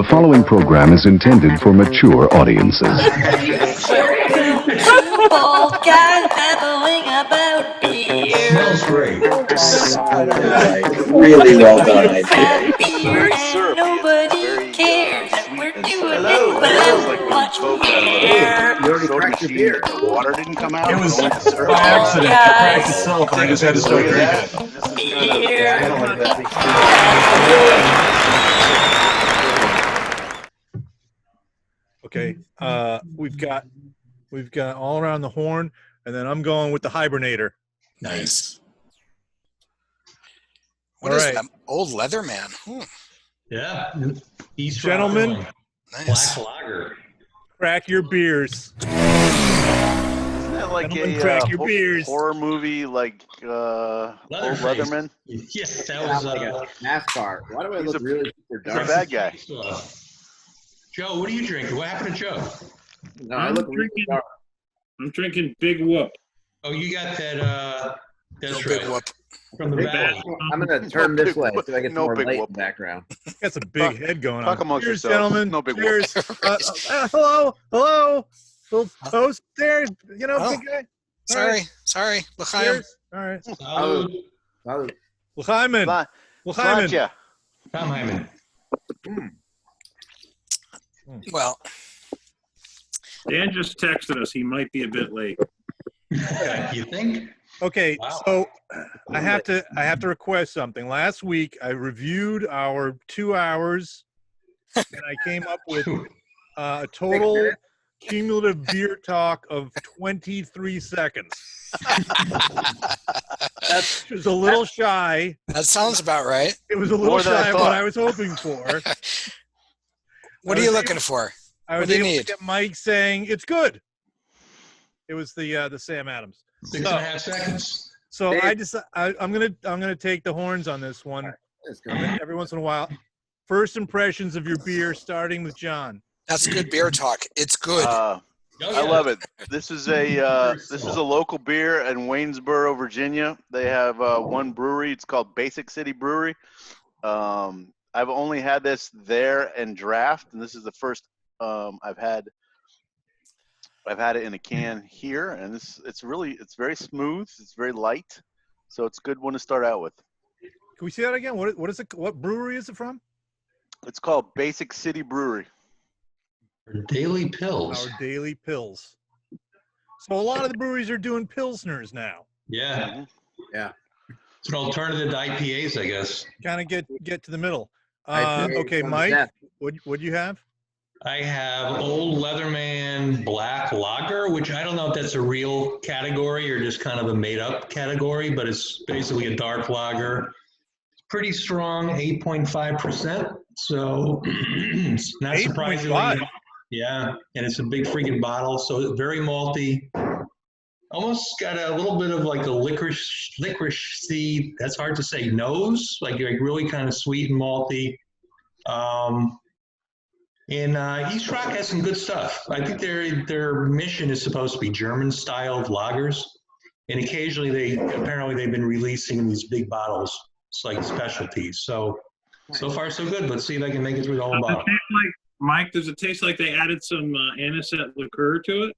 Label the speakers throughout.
Speaker 1: The following program is intended for mature audiences.
Speaker 2: Smells great.
Speaker 3: Really well done idea.
Speaker 4: Very syrupy. Nobody cares. Hello. It's like when Coke
Speaker 3: You already
Speaker 4: soda
Speaker 3: cracked your
Speaker 4: machine,
Speaker 3: beer.
Speaker 4: the water didn't come out.
Speaker 2: It was
Speaker 4: only the syrup.
Speaker 2: by accident. It cracked itself, and I just had to start drinking it.
Speaker 4: This is kind of
Speaker 3: I don't like that.
Speaker 5: Okay, we've got all around the horn, and then I'm going with the hibernator.
Speaker 6: Nice.
Speaker 5: All
Speaker 6: What is
Speaker 5: right.
Speaker 6: that? Old Leatherman.
Speaker 2: Yeah. East
Speaker 5: Gentlemen,
Speaker 2: Rock
Speaker 6: Nice.
Speaker 2: Black Lager.
Speaker 5: crack your beers.
Speaker 4: Isn't that like
Speaker 5: Gentlemen, crack your beers.
Speaker 4: horror movie like Old Leatherman?
Speaker 2: Yes, that
Speaker 3: Sounds
Speaker 2: was
Speaker 3: like a NASCAR. Why do I
Speaker 4: He's
Speaker 3: look
Speaker 4: a-
Speaker 3: really super
Speaker 4: He's a
Speaker 3: dark?
Speaker 4: bad guy.
Speaker 2: Joe, what are you drinking? What happened to Joe?
Speaker 3: No, I look really dark.
Speaker 7: I'm drinking Big Whoop.
Speaker 2: Oh, you got that, that's
Speaker 6: No big
Speaker 2: right.
Speaker 6: whoop.
Speaker 2: From the
Speaker 3: Big
Speaker 2: valley.
Speaker 3: I'm going to turn this way so I get
Speaker 4: No
Speaker 3: more
Speaker 4: big
Speaker 3: light in
Speaker 4: whoop.
Speaker 3: the background.
Speaker 5: Got some big head going
Speaker 4: Talk
Speaker 5: on.
Speaker 4: amongst
Speaker 5: Cheers,
Speaker 4: yourselves.
Speaker 5: gentlemen.
Speaker 4: No big whoop.
Speaker 5: Cheers. Hello. Little toast there. You know,
Speaker 6: Oh.
Speaker 5: big guy. All right.
Speaker 6: Sorry. L'chaim.
Speaker 5: Cheers. All right.
Speaker 2: Salud.
Speaker 5: L'chaim.
Speaker 4: Sla-
Speaker 5: L'chaim.
Speaker 4: Sláinte.
Speaker 2: Tom Hyman.
Speaker 6: Well,
Speaker 7: Dan just texted us. He might be a bit late.
Speaker 2: You think?
Speaker 5: Okay,
Speaker 2: Wow.
Speaker 5: so I have to request something. Last week I reviewed our 2 hours, and I came up with a total cumulative beer talk of 23 seconds. That's just a little shy.
Speaker 6: that sounds about right.
Speaker 5: It was a little
Speaker 4: More than I
Speaker 5: shy of what
Speaker 4: thought.
Speaker 5: I was hoping for.
Speaker 6: What are you looking for?
Speaker 5: I
Speaker 6: What
Speaker 5: was
Speaker 6: do you
Speaker 5: able
Speaker 6: need?
Speaker 5: to get Mike saying it's good. It was the Sam Adams.
Speaker 2: 6.5 seconds.
Speaker 5: So
Speaker 3: Dave.
Speaker 5: I'm gonna take the horns on this one.
Speaker 3: Let's go.
Speaker 5: Every once in a while. First impressions of your beer, starting with John.
Speaker 6: That's good beer talk. It's good.
Speaker 4: I love it. This is a local beer in Waynesboro, Virginia. They have one brewery. It's called Basic City Brewery. I've only had this there and draft, and this is the first I've had it in a can here, and it's very smooth. It's very light, so it's a good one to start out with.
Speaker 5: Can we see that again? What is it? What brewery is it from?
Speaker 4: It's called Basic City Brewery.
Speaker 2: Daily Pills.
Speaker 5: Our Daily Pills. So a lot of the breweries are doing Pilsners now.
Speaker 2: Yeah.
Speaker 3: Yeah.
Speaker 2: It's an alternative to IPAs, I guess.
Speaker 5: Kind of get to the middle.
Speaker 3: IPA
Speaker 5: Okay,
Speaker 3: from
Speaker 5: Mike,
Speaker 3: death.
Speaker 5: what'd you have?
Speaker 2: I have Old Leatherman Black Lager, which I don't know if that's a real category or just kind of a made-up category, but it's basically a dark lager. It's pretty strong, 8.5%. So it's not
Speaker 5: 8.5.
Speaker 2: surprisingly. Yeah, and it's a big freaking bottle, so very malty. Almost got a little bit of like a licorice seed. That's hard to say. Nose, like really kind of sweet and malty. And East Rock has some good stuff. I think their mission is supposed to be German-style lagers, and occasionally they've been releasing these big bottles. It's like specialties. So far so good. Let's see if I can make it through the whole bottle.
Speaker 7: Mike, does it taste like they added some anisette liqueur to it?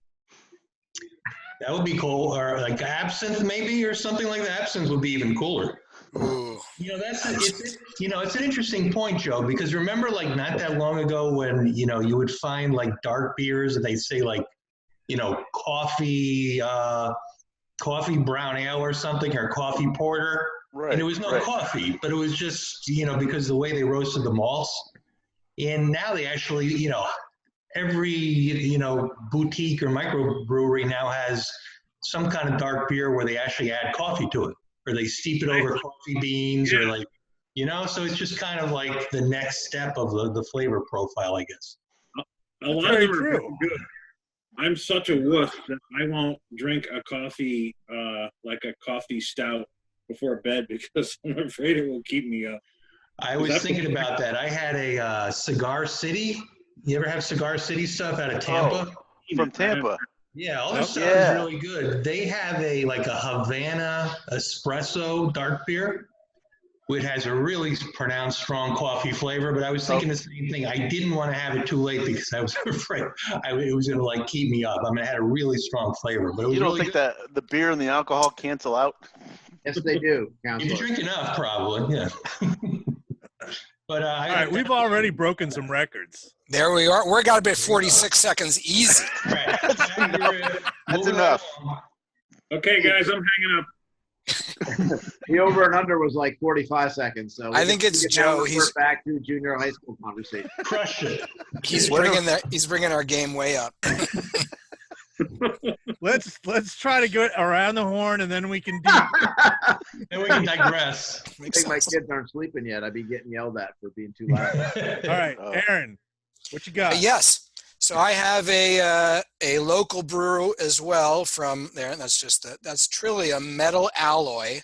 Speaker 2: That would be cool, or like absinthe maybe, or something like that. Absinthe would be even cooler.
Speaker 6: Ooh.
Speaker 2: It's an interesting point, Joe, because remember like not that long ago when, you would find like dark beers and they say like, coffee brown ale or something, or coffee porter.
Speaker 4: Right.
Speaker 2: And there was no coffee, but it was just, because the way they roasted the malts. And now they actually, every, boutique or microbrewery now has some kind of dark beer where they actually add coffee to it, or they steep it over coffee beans, or like, so it's just kind of like the next step of the flavor profile, I guess.
Speaker 7: A lot of them are very good. I'm such a wuss that I won't drink a coffee, like a coffee stout before bed because I'm afraid it will keep me up.
Speaker 2: I was thinking about that. I had a Cigar City. You ever have Cigar City stuff out of Tampa?
Speaker 4: From Tampa.
Speaker 2: Yeah, all this stuff is really good. They have a Havana espresso dark beer. It has a really pronounced, strong coffee flavor, but I was thinking the same thing. I didn't want to have it too late because I was afraid it was going to like keep me up. I mean, it had a really strong flavor, but it was
Speaker 4: You don't
Speaker 2: really
Speaker 4: think
Speaker 2: good.
Speaker 4: that the beer and the alcohol cancel out?
Speaker 3: Yes, they do,
Speaker 2: If you
Speaker 3: Counselor.
Speaker 2: drink enough, probably, yeah. But
Speaker 5: All right, we've already broken some records.
Speaker 6: There we are. We're got about 46 seconds easy.
Speaker 2: Right.
Speaker 4: That's enough.
Speaker 7: Okay, guys, I'm hanging up.
Speaker 3: The over and under was like 45 seconds. So
Speaker 6: I think it's Joe.
Speaker 3: He's back to junior high school conversation.
Speaker 2: Crush it.
Speaker 6: He's bringing our game way up.
Speaker 5: Let's try to go around the horn, and then we can
Speaker 2: Then we can digress.
Speaker 3: I think my kids aren't sleeping yet. I'd be getting yelled at for being too loud.
Speaker 5: All right, Aaron, what you got?
Speaker 6: Yes. So I have a local brew as well from there. That's Trillium Metal Alloy.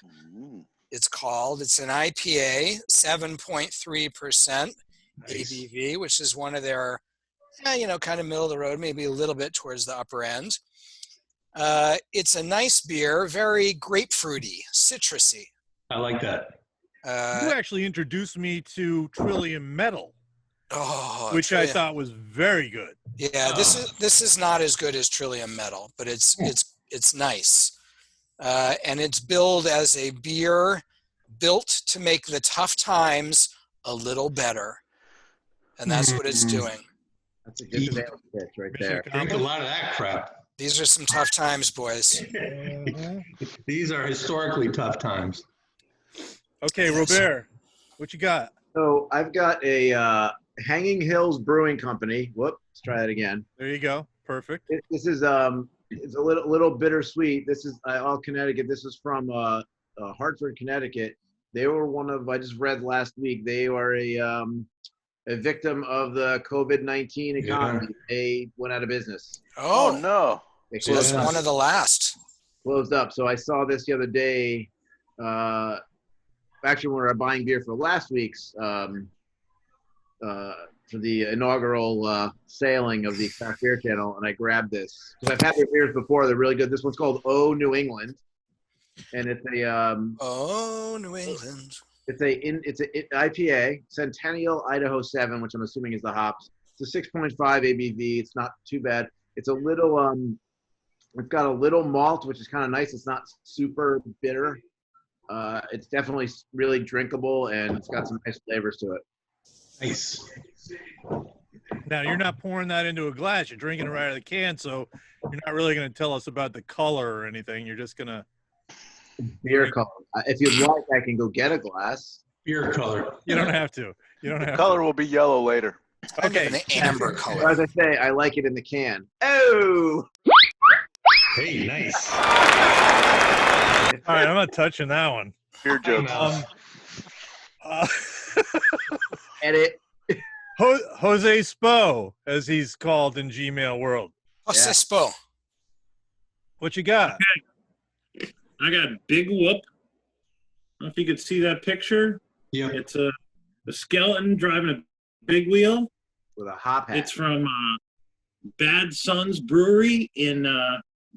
Speaker 6: It's called. It's an IPA, 7.3% ABV, which is one of their, kind of middle of the road, maybe a little bit towards the upper end. It's a nice beer, very grapefruity, citrusy.
Speaker 2: I like that.
Speaker 5: You actually introduced me to Trillium Metal, which
Speaker 6: Trillium.
Speaker 5: I thought was very good.
Speaker 6: Yeah, this is not as good as Trillium Metal, but it's nice, and it's billed as a beer built to make the tough times a little better, and that's what it's doing.
Speaker 3: That's a good sales pitch right there.
Speaker 2: Drink a lot of that crap.
Speaker 6: These are some tough times, boys.
Speaker 2: These are historically tough times.
Speaker 5: Okay, Robert, what you got?
Speaker 3: So I've got a Hanging Hills Brewing Company. Whoop, let's try that again.
Speaker 5: There you go. Perfect.
Speaker 3: This is it's a little bittersweet. This is all Connecticut. This is from Hartford, Connecticut. They were one of, I just read last week, they are a victim of the COVID-19 economy.
Speaker 2: Yeah.
Speaker 3: They went out of business.
Speaker 6: Oh,
Speaker 4: no.
Speaker 3: They
Speaker 6: so that's one of the last.
Speaker 3: closed up. So I saw this the other day. Actually, when we were buying beer for last week's for the inaugural sailing of the Craft Beer Channel, and I grabbed this because I've had their beers before. They're really good. This one's called Oh New England, and it's a
Speaker 6: New England.
Speaker 3: It's a IPA, Centennial Idaho 7, which I'm assuming is the hops. It's a 6.5 ABV. It's not too bad. It's a little it's got a little malt, which is kind of nice. It's not super bitter. It's definitely really drinkable, and it's got some nice flavors to it.
Speaker 2: Nice.
Speaker 5: Now, you're not pouring that into a glass. You're drinking it right out of the can, so you're not really going to tell us about the color or anything. You're just going to...
Speaker 3: Beer color. If you'd like, I can go get a glass.
Speaker 2: Beer color.
Speaker 5: You don't have to. You don't have
Speaker 4: Color will be yellow later.
Speaker 5: Okay.
Speaker 6: An amber color.
Speaker 3: As I say, I like it in the can. Oh!
Speaker 2: Hey, nice.
Speaker 5: All right, I'm not touching that one.
Speaker 4: Beer jokes.
Speaker 3: Edit.
Speaker 5: Jose Spo, as he's called in Gmail world.
Speaker 6: Jose Spo.
Speaker 5: What you got?
Speaker 7: I got Big Whoop. I don't know if you could see that picture.
Speaker 2: Yeah.
Speaker 7: It's a skeleton driving a big wheel.
Speaker 3: With a hop hat.
Speaker 7: It's from Bad Sons Brewery in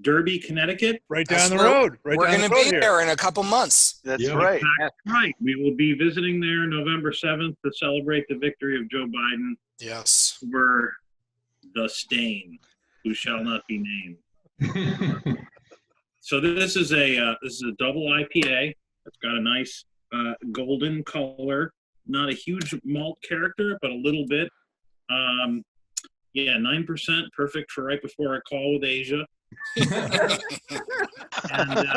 Speaker 7: Derby, Connecticut.
Speaker 5: Right
Speaker 6: That's
Speaker 5: down the
Speaker 6: where
Speaker 5: road. Right
Speaker 6: We're
Speaker 5: down
Speaker 6: going
Speaker 5: the
Speaker 6: to
Speaker 5: road
Speaker 6: be
Speaker 5: here.
Speaker 6: there in a couple months.
Speaker 4: That's
Speaker 2: Yeah.
Speaker 4: right.
Speaker 7: That's right. We will be visiting there November 7th to celebrate the victory of Joe Biden
Speaker 6: Yes.
Speaker 7: over the Stain, who shall not be named. So this is a double IPA. It's got a nice golden color. Not a huge malt character, but a little bit. 9%, perfect for right before a call with Asia. And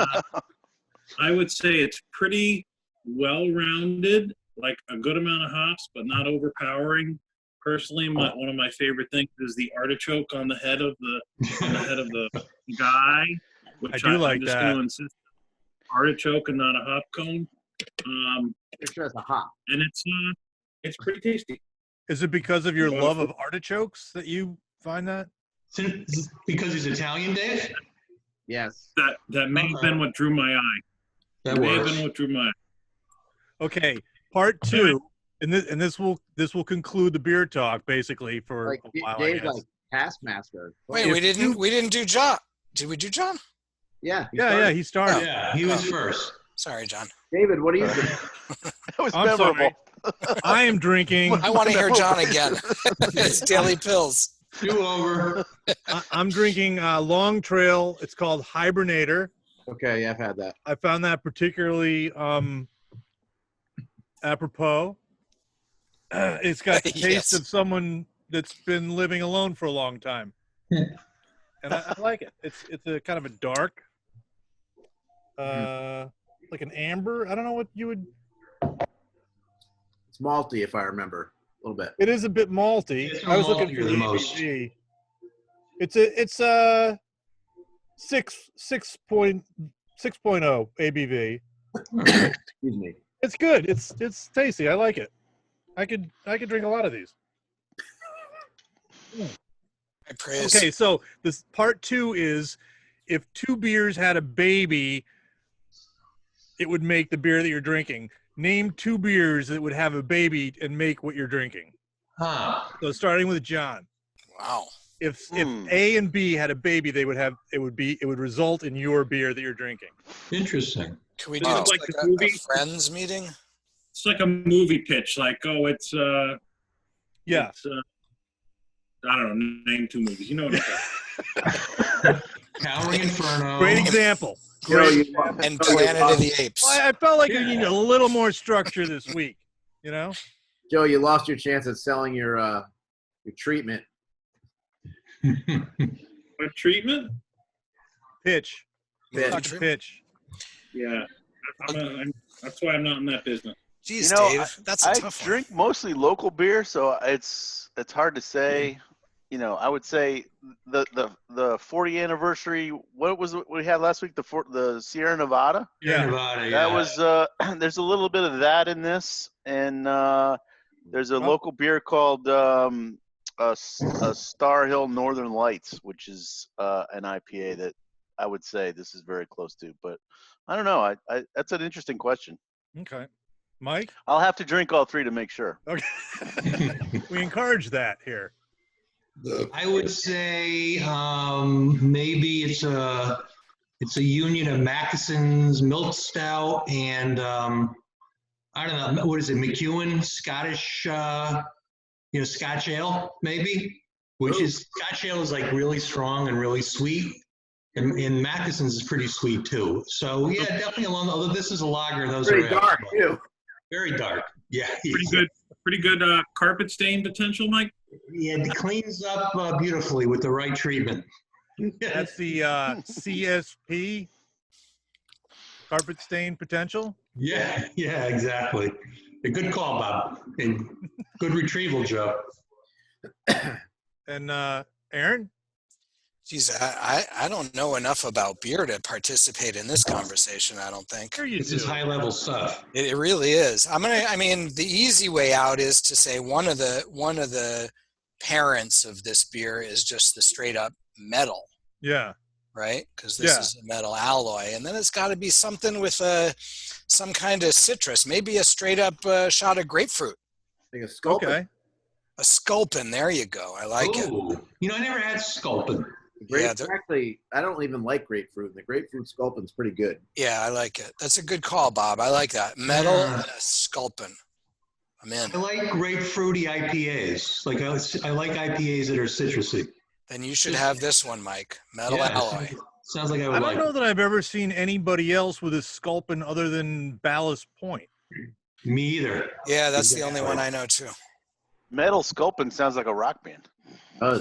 Speaker 7: I would say it's pretty well-rounded, like a good amount of hops, but not overpowering. Personally, one of my favorite things is the artichoke on the head of the guy. Which
Speaker 5: I do like
Speaker 7: I'm just
Speaker 5: that.
Speaker 7: going to insist artichoke and not a hop cone.
Speaker 3: Picture as a hop.
Speaker 7: And it's pretty tasty.
Speaker 5: Is it because of your love of artichokes that you find that?
Speaker 2: Because he's Italian, Dave?
Speaker 3: Yes.
Speaker 7: That may have been what drew my eye.
Speaker 2: That
Speaker 7: may have
Speaker 2: works.
Speaker 7: been what drew my eye.
Speaker 5: Okay, part two, and this will conclude the beer talk basically for
Speaker 3: Like
Speaker 5: a while. I
Speaker 3: Dave's
Speaker 5: guess.
Speaker 3: like Taskmaster.
Speaker 6: Wait, we didn't do John. Did we do John?
Speaker 3: Yeah.
Speaker 5: Yeah, he started.
Speaker 2: Yeah, he was first.
Speaker 6: Sorry, John.
Speaker 3: David, what are you doing?
Speaker 4: That was
Speaker 5: I'm
Speaker 4: memorable.
Speaker 5: sorry. I am drinking.
Speaker 6: I want to hear John again. It's Daily Pills.
Speaker 2: Do over.
Speaker 5: I'm drinking Long Trail. It's called Hibernator.
Speaker 3: Okay, yeah, I've had that.
Speaker 5: I found that particularly apropos. It's got the taste
Speaker 6: Yes.
Speaker 5: of someone that's been living alone for a long time, and I like it. It's a kind of a dark, like an amber. I don't know what you would.
Speaker 3: It's malty, if I remember a little bit.
Speaker 5: It is a bit malty.
Speaker 2: It's
Speaker 5: I was looking
Speaker 2: maltier
Speaker 5: for the
Speaker 2: than most.
Speaker 5: ABV. It's a 6.0 ABV.
Speaker 3: Excuse me.
Speaker 5: It's good. It's tasty. I like it. I could drink a lot of these.
Speaker 6: I praise.
Speaker 5: Okay, so this part 2 is if 2 beers had a baby, it would make the beer that you're drinking. Name 2 beers that would have a baby and make what you're drinking.
Speaker 2: Huh.
Speaker 5: So starting with John.
Speaker 6: Wow.
Speaker 5: If A and B had a baby, it would result in your beer that you're drinking.
Speaker 2: Interesting.
Speaker 6: Can we do
Speaker 7: Wow.
Speaker 6: this
Speaker 7: Like
Speaker 6: like
Speaker 7: the
Speaker 6: a
Speaker 7: movie?
Speaker 6: friends meeting?
Speaker 7: It's like a movie pitch. Like, oh, it's
Speaker 5: Yeah.
Speaker 7: it's, I don't know. Name 2 movies. You know what I'm saying?
Speaker 2: Towering Inferno.
Speaker 5: Great example.
Speaker 3: Joe,
Speaker 5: Great.
Speaker 6: And Planet of the Apes.
Speaker 5: Well, I felt like you need a little more structure this week. You know?
Speaker 3: Joe, you lost your chance at selling your treatment.
Speaker 7: What treatment?
Speaker 5: Pitch.
Speaker 3: Pitch.
Speaker 5: Talk to pitch.
Speaker 7: Yeah. That's why I'm not in that business.
Speaker 6: Jeez,
Speaker 4: You know,
Speaker 6: Dave, that's a
Speaker 4: I
Speaker 6: tough one.
Speaker 4: drink mostly local beer, so it's hard to say. You know, I would say the 40 anniversary. What was it we had last week? The Sierra Nevada.
Speaker 5: Yeah.
Speaker 2: Nevada,
Speaker 4: That
Speaker 2: yeah.
Speaker 4: was there's a little bit of that in this, and there's a local beer called a Star Hill Northern Lights, which is an IPA that I would say this is very close to. But I don't know. I that's an interesting question.
Speaker 5: Okay. Mike?
Speaker 4: I'll have to drink all 3 to make sure.
Speaker 5: Okay. We encourage that here.
Speaker 2: I would say maybe it's a union of Mackeson's Milk Stout and I don't know, what is it, McEwen Scottish Scotch Ale maybe, which is Scotch Ale is like really strong and really sweet, and Mackeson's is pretty sweet too. So yeah, definitely along. Although this is a lager, those
Speaker 3: Pretty
Speaker 2: are
Speaker 3: dark, too.
Speaker 2: very dark. Yeah,
Speaker 7: Pretty good carpet stain potential, Mike.
Speaker 2: Yeah, it cleans up beautifully with the right treatment.
Speaker 5: That's the CSP, carpet stain potential.
Speaker 2: Yeah, exactly. A good call, Bob. And good retrieval, Joe.
Speaker 5: And Aaron?
Speaker 6: Geez, I don't know enough about beer to participate in this conversation, I don't think.
Speaker 5: Sure you
Speaker 2: This
Speaker 5: do.
Speaker 2: is high-level stuff.
Speaker 6: It really is. The easy way out is to say one of the parents of this beer is just the straight up metal,
Speaker 5: Yeah.
Speaker 6: right? Because this is a metal alloy. And then it's got to be something with some kind of citrus, maybe a straight up shot of grapefruit.
Speaker 3: Like a sculpin.
Speaker 5: Okay.
Speaker 6: A sculpin, there you go. I like it.
Speaker 2: Ooh. I never had sculpin.
Speaker 3: Actually, I don't even like grapefruit. The grapefruit sculpin's pretty good.
Speaker 6: Yeah, I like it. That's a good call, Bob. I like that. Metal and a sculpin. I'm in.
Speaker 2: I like grapefruity IPAs. Like I like IPAs that are citrusy.
Speaker 6: Then you should have this one, Mike. Metal
Speaker 2: Yeah,
Speaker 6: alloy.
Speaker 2: sounds like I
Speaker 5: I
Speaker 2: would
Speaker 5: don't
Speaker 2: like
Speaker 5: know
Speaker 2: it.
Speaker 5: that I've ever seen anybody else with a sculpin other than Ballast Point.
Speaker 2: Me either.
Speaker 6: Yeah, that's the only one I know too.
Speaker 4: Metal Sculpin sounds like a rock band.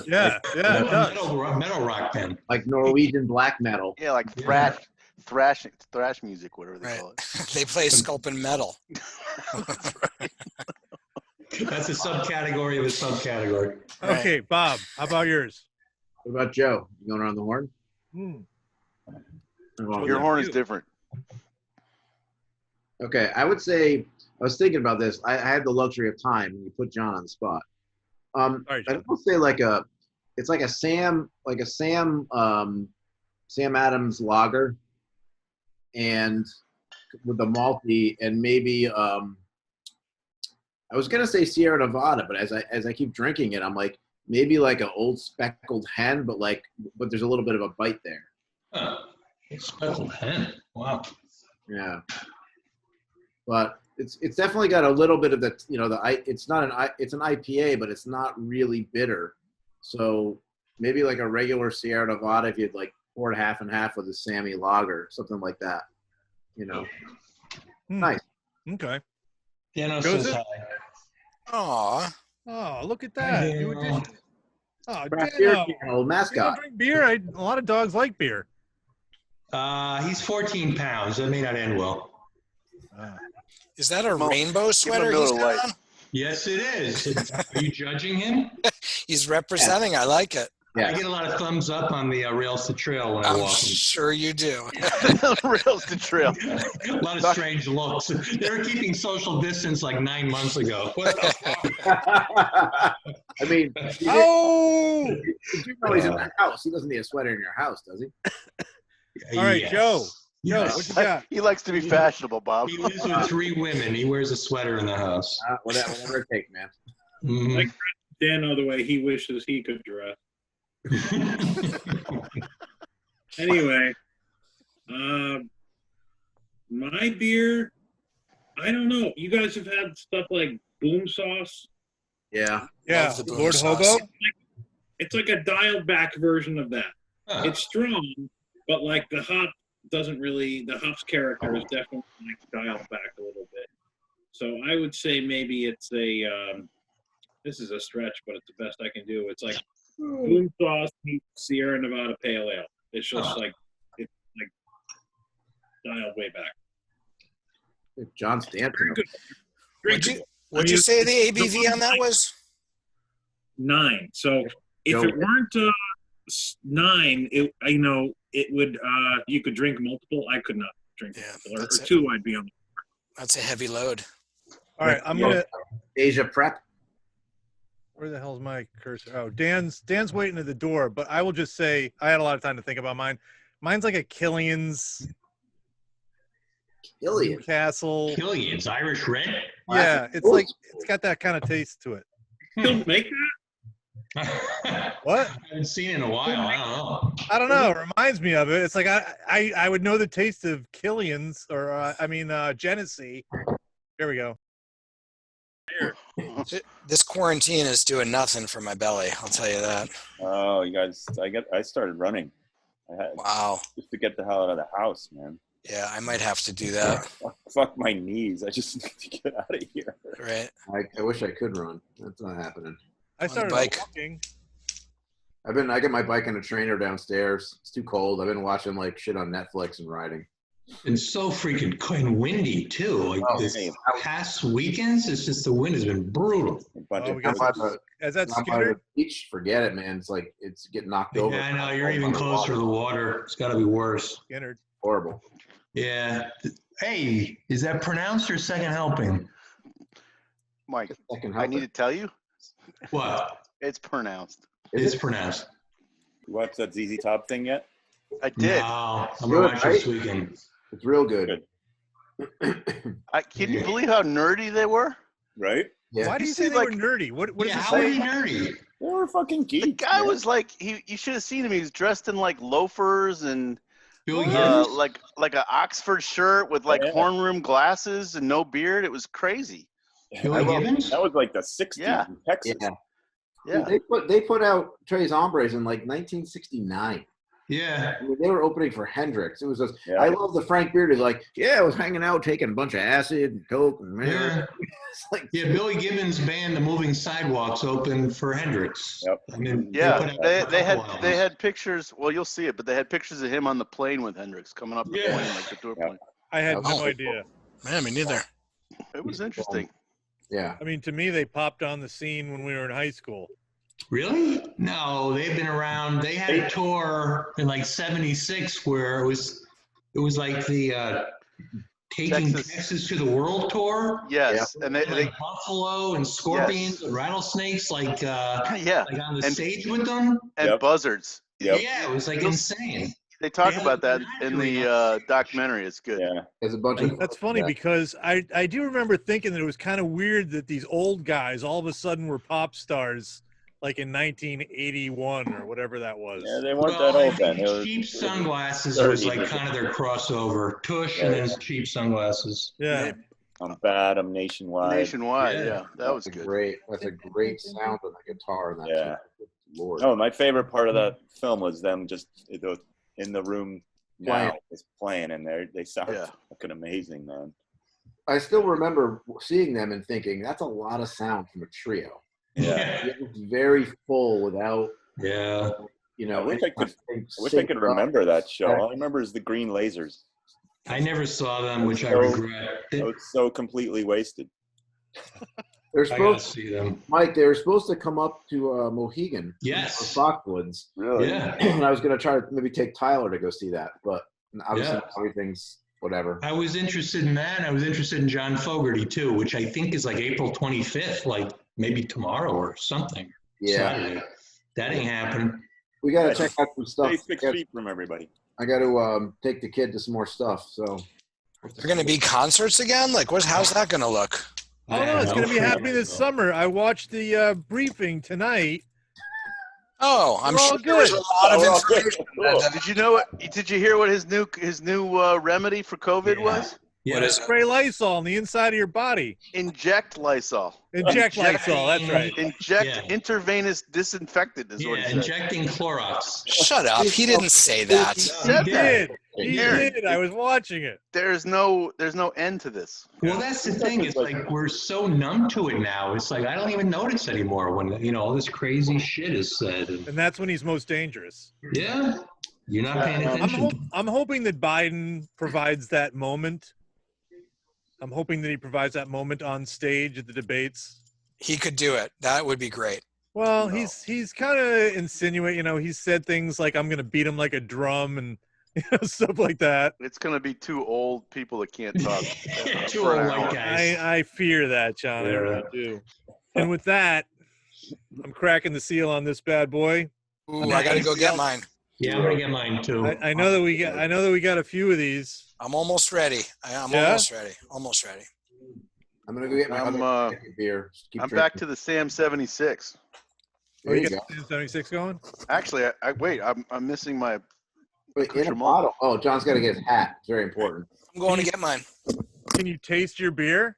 Speaker 5: Yeah, it does.
Speaker 2: Metal rock band.
Speaker 3: Like Norwegian black metal.
Speaker 4: Yeah, like
Speaker 2: Yeah.
Speaker 4: thrash music, whatever they
Speaker 6: Right.
Speaker 4: call it.
Speaker 6: They play sculpin metal.
Speaker 2: That's a subcategory of a subcategory.
Speaker 6: Right.
Speaker 5: Okay, Bob, how about yours?
Speaker 3: What about Joe? You going around the horn?
Speaker 4: Your horn is different.
Speaker 3: Okay, I would say, I was thinking about this. I had the luxury of time, and you put John on the spot.
Speaker 5: All right,
Speaker 3: I would say it's like a Sam Adams lager, and with the malty, and maybe I was gonna say Sierra Nevada, but as I keep drinking it, I'm like maybe like an old speckled hen, but there's a little bit of a bite there.
Speaker 2: Huh. Speckled hen. Wow.
Speaker 3: Yeah. But it's definitely got a little bit of the, it's not it's an IPA, but it's not really bitter. So maybe like a regular Sierra Nevada, if you'd like pour it half and half with a Sammy Lager, something like that. Nice.
Speaker 5: Okay.
Speaker 2: Dano
Speaker 5: Joseph?
Speaker 2: says hi.
Speaker 6: Aw.
Speaker 5: Oh, look at
Speaker 2: Hi,
Speaker 5: that. New
Speaker 2: Dano.
Speaker 5: addition. Oh,
Speaker 3: Craft beer
Speaker 5: Dano.
Speaker 3: channel
Speaker 5: You
Speaker 3: mascot.
Speaker 5: don't drink beer? A lot of dogs like beer.
Speaker 2: He's 14 pounds. That may not end well.
Speaker 6: Is that a
Speaker 4: Well,
Speaker 6: rainbow sweater
Speaker 4: Miller
Speaker 6: he's got
Speaker 4: Lite.
Speaker 6: on?
Speaker 2: Yes, it is. Are you judging him?
Speaker 6: He's representing. I like it.
Speaker 3: Yeah.
Speaker 2: I get a lot of thumbs up on the Rails to Trail when I
Speaker 6: I'm
Speaker 2: walk.
Speaker 6: sure you do.
Speaker 4: Rails to trail.
Speaker 2: A lot of strange looks. They were keeping social distance like 9 months ago. What the fuck?
Speaker 3: I mean,
Speaker 5: Oh!
Speaker 3: you do know he's in the house. He doesn't need a sweater in your house, does he?
Speaker 5: All right,
Speaker 2: Yes.
Speaker 5: Joe. Joe,
Speaker 2: Yes.
Speaker 5: what you got?
Speaker 4: He likes to be fashionable, Bob.
Speaker 2: He lives with 3 women. He wears a sweater in the house.
Speaker 3: Whatever it takes, man.
Speaker 2: Mhm.
Speaker 7: Like Dan, the way he wishes he could dress. Anyway, my beer, I don't know. You guys have had stuff like Boom Sauce.
Speaker 3: Yeah.
Speaker 5: Yeah,
Speaker 6: Love the Boom
Speaker 5: Lord
Speaker 6: Sauce.
Speaker 5: Hobo.
Speaker 7: It's like a dialed back version of that.
Speaker 2: Huh.
Speaker 7: It's strong, but like the hops character is definitely like dialed back a little bit. So I would say maybe it's this is a stretch, but it's the best I can do. It's like Boom Sauce meets Sierra Nevada Pale Ale. It's just it's like dialed way back.
Speaker 3: John Stanton.
Speaker 6: What'd you say the ABV on that was?
Speaker 7: 9. So if it weren't 9, it would you could drink multiple. I could not drink multiple. Or 2 I'd be on.
Speaker 6: That's a heavy load.
Speaker 5: All right, I'm gonna.
Speaker 3: Asia Prep.
Speaker 5: Where the hell's my cursor? Oh, Dan's waiting at the door, but I will just say I had a lot of time to think about mine. Mine's like a Killian's. Newcastle.
Speaker 2: Killian's Irish Red?
Speaker 5: Yeah, it's got that kind of taste to it.
Speaker 7: Still make
Speaker 2: that?
Speaker 5: What?
Speaker 2: I haven't seen it in a while.
Speaker 5: I don't know. It reminds me of it. It's like I would know the taste of Killian's or Genesee. There we go.
Speaker 6: This quarantine is doing nothing for my belly. I'll tell you that.
Speaker 8: Oh, you guys! I started running.
Speaker 6: Wow.
Speaker 8: Just to get the hell out of the house, man.
Speaker 6: Yeah, I might have to do that.
Speaker 8: Fuck my knees. I just need to get out of here.
Speaker 6: Right.
Speaker 3: I wish I could run. That's not happening.
Speaker 5: I started walking.
Speaker 3: I got my bike on a trainer downstairs. It's too cold. I've been watching like shit on Netflix and riding.
Speaker 2: It's so freaking and windy too. Like this past weekends, it's just the wind has been brutal.
Speaker 5: Is that
Speaker 3: Skinner? Beach, forget it, man. It's like it's getting knocked over.
Speaker 2: Yeah, I know. You're even closer to the water. It's got to be worse.
Speaker 5: Skinner.
Speaker 3: Horrible.
Speaker 2: Yeah. Hey, is that pronounced or second helping?
Speaker 4: Mike, I need to tell you.
Speaker 2: What?
Speaker 4: It's pronounced.
Speaker 2: It's pronounced.
Speaker 8: You watched that ZZ Top thing yet?
Speaker 4: I did.
Speaker 2: No, I'm going to watch this weekend.
Speaker 3: It's real good.
Speaker 4: Can you believe how nerdy they were?
Speaker 8: Right?
Speaker 3: Yeah.
Speaker 5: Why do you say they were nerdy? What does it
Speaker 2: how
Speaker 5: say?
Speaker 2: are you nerdy?
Speaker 8: They were fucking geeks.
Speaker 4: The guy
Speaker 8: man.
Speaker 4: was like, you should have seen him. He was dressed in like loafers and like an Oxford shirt with like horn rim glasses and no beard. It was crazy.
Speaker 8: That was like the 60s in Texas.
Speaker 4: Yeah.
Speaker 3: They put out Tres Hombres in like 1969.
Speaker 2: Yeah.
Speaker 3: I mean, they were opening for Hendrix. It was just, I love the Frank Beard is like, I was hanging out taking a bunch of acid and coke and
Speaker 2: Yeah.
Speaker 3: It's like,
Speaker 2: Billy Gibbons' band, The Moving Sidewalks, opened for Hendrix.
Speaker 8: Yep.
Speaker 2: I mean,
Speaker 4: they had pictures. Well, you'll see it, but they had pictures of him on the plane with Hendrix coming up the plane, like the tour plane.
Speaker 5: I had no idea.
Speaker 6: Man, me neither.
Speaker 4: It was interesting.
Speaker 3: Yeah.
Speaker 5: I mean, to me, they popped on the scene when we were in high school.
Speaker 2: Really? No, they've been around. They had a tour in like '76 where it was like the Taking Texas to the World tour.
Speaker 4: Yes, and they
Speaker 2: buffalo and scorpions and rattlesnakes, like on the stage with them
Speaker 4: and buzzards.
Speaker 2: Yeah, it was like insane.
Speaker 4: They talk about that in the documentary. It's good.
Speaker 8: Yeah,
Speaker 3: there's a bunch of.
Speaker 5: That's funny because I do remember thinking that it was kind of weird that these old guys all of a sudden were pop stars like in 1981 or whatever that was.
Speaker 8: Yeah, they weren't
Speaker 2: Well,
Speaker 8: that
Speaker 2: I
Speaker 8: old then.
Speaker 2: think
Speaker 8: They were
Speaker 2: cheap sunglasses
Speaker 8: 30
Speaker 2: was like
Speaker 8: maybe.
Speaker 2: kind of their crossover. Tush and then cheap sunglasses.
Speaker 5: Yeah.
Speaker 8: I'm bad. I'm nationwide.
Speaker 4: Nationwide,
Speaker 2: Yeah.
Speaker 4: yeah, that was
Speaker 3: That's a
Speaker 4: good.
Speaker 3: great. That's a great sound on the guitar in that.
Speaker 8: Yeah.
Speaker 3: too. Lord.
Speaker 8: No, my favorite part of that film was them just in the room now, just playing, and they sound
Speaker 4: Yeah.
Speaker 8: fucking amazing, man.
Speaker 3: I still remember seeing them and thinking that's a lot of sound from a trio.
Speaker 8: Yeah.
Speaker 3: It was very full without,
Speaker 2: Yeah.
Speaker 3: you know.
Speaker 8: I wish I could
Speaker 3: sync
Speaker 8: remember that show.
Speaker 3: Yeah.
Speaker 8: All I remember is the Green Lasers.
Speaker 2: I never saw them, which I
Speaker 8: So-
Speaker 2: regret.
Speaker 8: I was so completely wasted.
Speaker 3: They're
Speaker 2: I gotta
Speaker 3: supposed,
Speaker 2: see them.
Speaker 3: Mike. They were supposed to come up to Mohegan.
Speaker 2: Yes.
Speaker 3: Or Foxwoods.
Speaker 8: Really?
Speaker 2: Yeah.
Speaker 3: And I was gonna try to maybe take Tyler to go see that, but obviously
Speaker 2: Yeah.
Speaker 3: everything's whatever.
Speaker 2: I was interested in that. I was interested in John Fogerty too, which I think is like April 25th, like maybe tomorrow or something.
Speaker 3: Yeah,
Speaker 2: Saturday. That ain't happening.
Speaker 3: we gotta check out some stuff.
Speaker 8: Stay 6 feet from everybody.
Speaker 3: I got to take the kid to some more stuff. So
Speaker 6: They're going to be concerts again? Like, how's that going to look?
Speaker 5: Oh no, it's going to be happening this summer. I watched the briefing tonight.
Speaker 6: Oh, I'm
Speaker 5: We're all
Speaker 6: sure there was a
Speaker 5: good.
Speaker 6: lot of
Speaker 8: We're all good.
Speaker 6: information.
Speaker 8: Cool.
Speaker 4: Did you know what? Did you hear what his new remedy for COVID
Speaker 2: Yeah.
Speaker 4: was?
Speaker 2: Yeah.
Speaker 6: What is it?
Speaker 5: Spray Lysol on the inside of your body.
Speaker 4: Inject Lysol.
Speaker 5: Inject Lysol. That's right.
Speaker 4: Inject
Speaker 2: Yeah.
Speaker 4: intravenous disinfectant is what
Speaker 2: Yeah,
Speaker 4: he said.
Speaker 2: injecting Clorox.
Speaker 6: Shut up. He didn't say that.
Speaker 2: He
Speaker 4: said
Speaker 5: He
Speaker 4: that.
Speaker 5: did. He
Speaker 4: Aaron.
Speaker 5: did. I was watching it.
Speaker 4: There's no end to this.
Speaker 2: Well, that's the thing. It's like we're so numb to it now. It's like I don't even notice anymore when all this crazy shit is said.
Speaker 5: And that's when he's most dangerous.
Speaker 2: Yeah, you're not paying attention.
Speaker 5: I'm hoping that Biden provides that moment. I'm hoping that he provides that moment on stage at the debates.
Speaker 6: He could do it. That would be great.
Speaker 5: Well,
Speaker 4: No.
Speaker 5: he's kind of insinuating, he's said things like I'm going to beat him like a drum and stuff like that.
Speaker 4: It's going to be two old people that can't talk.
Speaker 2: Two
Speaker 4: for an
Speaker 2: old
Speaker 4: hour.
Speaker 2: white guys.
Speaker 5: I fear that, John. I really do. And with that, I'm cracking the seal on this bad boy.
Speaker 6: Ooh, I got to go get mine.
Speaker 2: Yeah, I'm gonna get mine too.
Speaker 5: I know that we got a few of these.
Speaker 6: I'm almost ready. I'm
Speaker 5: Yeah?
Speaker 6: almost ready. Almost ready.
Speaker 3: I'm gonna go get my
Speaker 4: I'm,
Speaker 3: other beer. Just keep
Speaker 4: I'm
Speaker 3: drinking.
Speaker 4: back to the Sam 76.
Speaker 3: There you go.
Speaker 5: got 76 going?
Speaker 4: Actually, I'm missing my.
Speaker 3: Wait, in a
Speaker 4: accoutrement.
Speaker 3: bottle. Oh, John's got to get his hat. It's very important.
Speaker 6: I'm going to get mine.
Speaker 5: Can you taste your beer?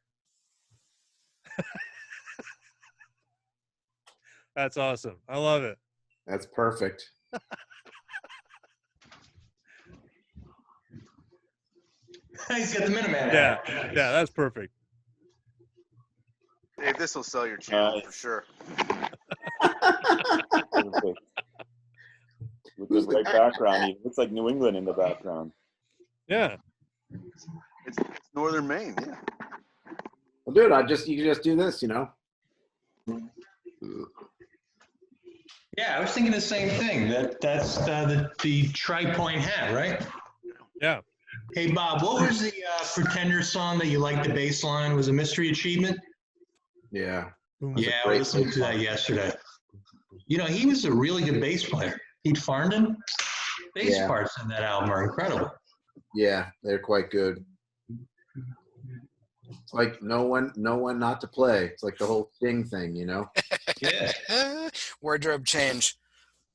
Speaker 5: That's awesome. I love it.
Speaker 3: That's perfect.
Speaker 2: He's got the Minuteman.
Speaker 5: Yeah, that's perfect.
Speaker 4: Dave, this will sell your channel for sure.
Speaker 8: With this white background, it looks like New England in the background.
Speaker 5: Yeah.
Speaker 4: It's Northern Maine, yeah.
Speaker 3: Well, dude, you can just do this,
Speaker 2: Yeah, I was thinking the same thing. That's the tri-point hat, right?
Speaker 5: Yeah.
Speaker 2: Hey Bob, what was the Pretender song that you liked the bass line? Was it Mystery Achievement?
Speaker 3: Yeah.
Speaker 2: Yeah, I listened to that yesterday. He was a really good bass player. Pete Farndon. Bass parts in that album are incredible.
Speaker 3: Yeah, they're quite good. It's like no one not to play. It's like the whole Sting thing,
Speaker 2: Yeah.
Speaker 6: Wardrobe change.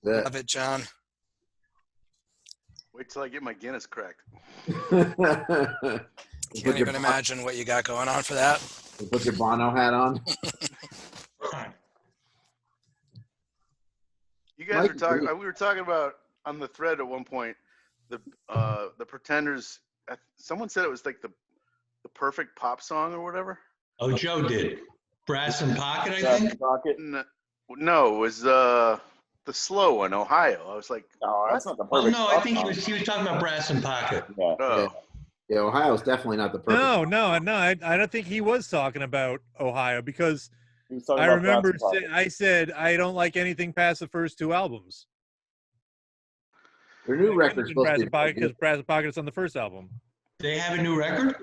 Speaker 3: That-
Speaker 6: Love it, John.
Speaker 4: Wait till I get my Guinness cracked.
Speaker 6: Can't even imagine what you got going on for that.
Speaker 3: Put your Bono hat on.
Speaker 4: You guys were talking. We were talking about on the thread at one point. The Pretenders. Someone said it was like the perfect pop song or whatever.
Speaker 2: Oh, Joe did. Brass and Pocket, I think.
Speaker 8: Pocket.
Speaker 4: No, it was the slow one, Ohio. I was like,
Speaker 8: No, that's not the
Speaker 2: Oh
Speaker 8: perfect.
Speaker 2: no, I think he was talking about Brass and Pocket.
Speaker 8: Yeah.
Speaker 4: oh,
Speaker 3: Yeah, Ohio's definitely not the perfect.
Speaker 5: No, I don't think he was talking about Ohio because
Speaker 8: He was talking
Speaker 5: I
Speaker 8: about
Speaker 5: remember
Speaker 8: Brass and Pocket.
Speaker 5: I said I don't like anything past the first two albums.
Speaker 3: Their new record's supposed
Speaker 5: Brass
Speaker 3: to
Speaker 5: and Pocket
Speaker 3: be.
Speaker 5: because Brass and Pocket is on the first album.
Speaker 2: They have a new record?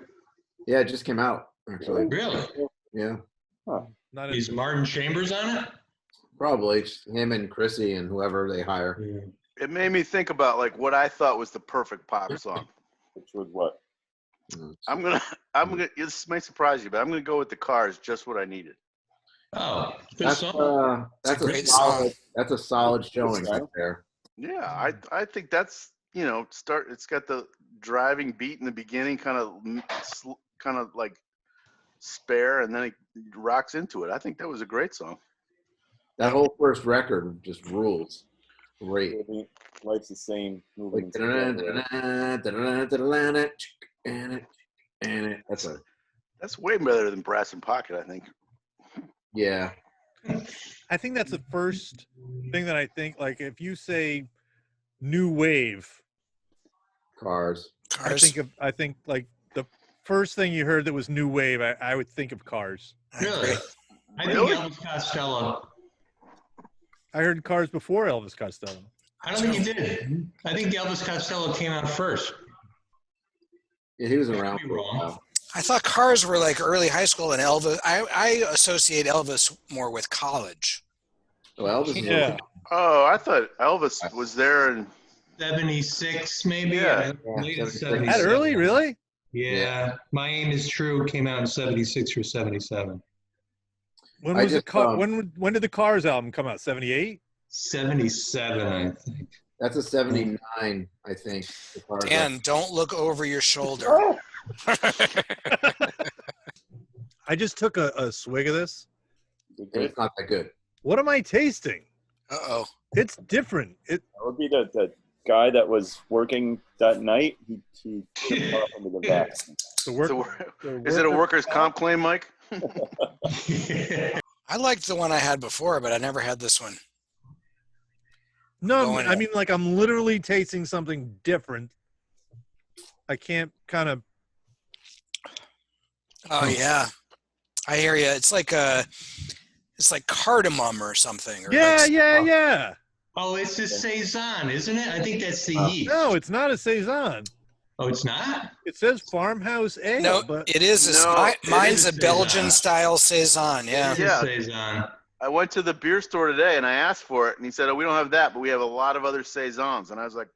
Speaker 3: Yeah, it just came out actually.
Speaker 2: Really?
Speaker 3: Yeah,
Speaker 5: Not
Speaker 2: Is Martin Chambers on it?
Speaker 3: probably it's him and Chrissy and whoever they hire.
Speaker 4: it made me think about like what I thought was the perfect pop song.
Speaker 8: Which was what?
Speaker 4: I'm gonna. This might surprise you, but I'm gonna go with the Cars. Just what I needed.
Speaker 2: Oh, good
Speaker 3: That's
Speaker 2: song.
Speaker 3: that's
Speaker 6: a
Speaker 3: a
Speaker 6: great
Speaker 3: solid.
Speaker 6: song.
Speaker 3: That's a solid showing right there.
Speaker 4: Yeah, I think that's it's got the driving beat in the beginning, kind of like spare, and then it rocks into it. I think that was a great song.
Speaker 3: That whole first record just rules. Great.
Speaker 8: Life's the same.
Speaker 3: Like,
Speaker 4: That's way better than Brass and Pocket, I think.
Speaker 3: yeah.
Speaker 5: I think that's the first thing that I think, like, if you say new wave,
Speaker 3: Cars.
Speaker 5: I think like the first thing you heard that was new wave, I would think of Cars.
Speaker 2: Really? I think Elvis Costello.
Speaker 5: I heard Cars before Elvis Costello.
Speaker 2: I don't think he did. I think Elvis Costello came out first.
Speaker 3: Yeah, he was
Speaker 2: I could
Speaker 3: around
Speaker 2: be
Speaker 3: for a
Speaker 2: wrong.
Speaker 3: while.
Speaker 6: I thought Cars were like early high school, and Elvis. I associate Elvis more with college.
Speaker 3: Well, Elvis is
Speaker 5: Yeah.
Speaker 4: Oh, I thought Elvis was there, and
Speaker 2: 76, maybe.
Speaker 4: Yeah.
Speaker 2: Late
Speaker 3: Yeah,
Speaker 2: 77.
Speaker 5: That early, really?
Speaker 2: Yeah. My Aim is True came out in 76 or 77.
Speaker 5: When
Speaker 3: I
Speaker 5: was the
Speaker 3: just,
Speaker 5: car? When did the Cars album come out? 78.
Speaker 2: 77, I think.
Speaker 3: that's a 79, I think. The Cars
Speaker 6: Dan, don't look over your shoulder.
Speaker 5: I just took a swig of this.
Speaker 3: and it's not that good.
Speaker 5: What am I tasting?
Speaker 6: Uh-oh.
Speaker 5: It's different.
Speaker 8: That would be the guy that was working that night. He took off into the back.
Speaker 4: is it a workers' comp claim, Mike?
Speaker 6: I liked the one I had before, but I never had this one.
Speaker 5: No,
Speaker 6: Going
Speaker 5: I
Speaker 6: in.
Speaker 5: mean, like, I'm literally tasting something different. I can't kind of.
Speaker 6: Oh yeah, I hear you. It's like cardamom or something. Or
Speaker 5: Yeah,
Speaker 6: like,
Speaker 5: yeah.
Speaker 2: Oh, it's a Saison, isn't it? I think that's the yeast.
Speaker 5: No, it's not a Saison.
Speaker 2: Oh, it's not?
Speaker 5: It says Farmhouse Ale.
Speaker 6: No,
Speaker 5: but
Speaker 6: it is. Mine's a Belgian style Saison. Yeah.
Speaker 2: It is a Saison.
Speaker 4: I went to the beer store today and I asked for it, and he said, "Oh, we don't have that, but we have a lot of other saisons." And I was like,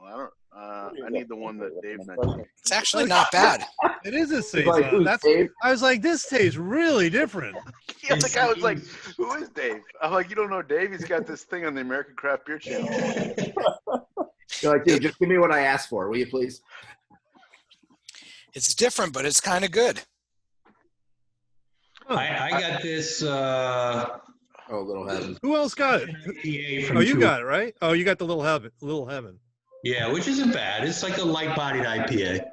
Speaker 4: "Well, I need the one that Dave mentioned."
Speaker 6: It's actually not bad.
Speaker 5: it is a
Speaker 3: Like,
Speaker 5: Saison.
Speaker 3: who's
Speaker 5: That's.
Speaker 3: Dave?
Speaker 5: I was like, this tastes really different.
Speaker 4: Yeah, the guy was like, "Who is Dave?" I'm like, "You don't know Dave? He's got this thing on the American Craft Beer Channel."
Speaker 3: You're like, dude, just give me what I asked for, will you please?
Speaker 6: It's different, but it's kind of good.
Speaker 2: I got this
Speaker 3: Oh, Little Heaven.
Speaker 5: Who else got it?
Speaker 2: IPA from
Speaker 5: Oh, you
Speaker 2: Two-
Speaker 5: got it, right? Oh, you got the Little Heaven. Little Heaven.
Speaker 2: Yeah, which isn't bad. It's like a light-bodied IPA.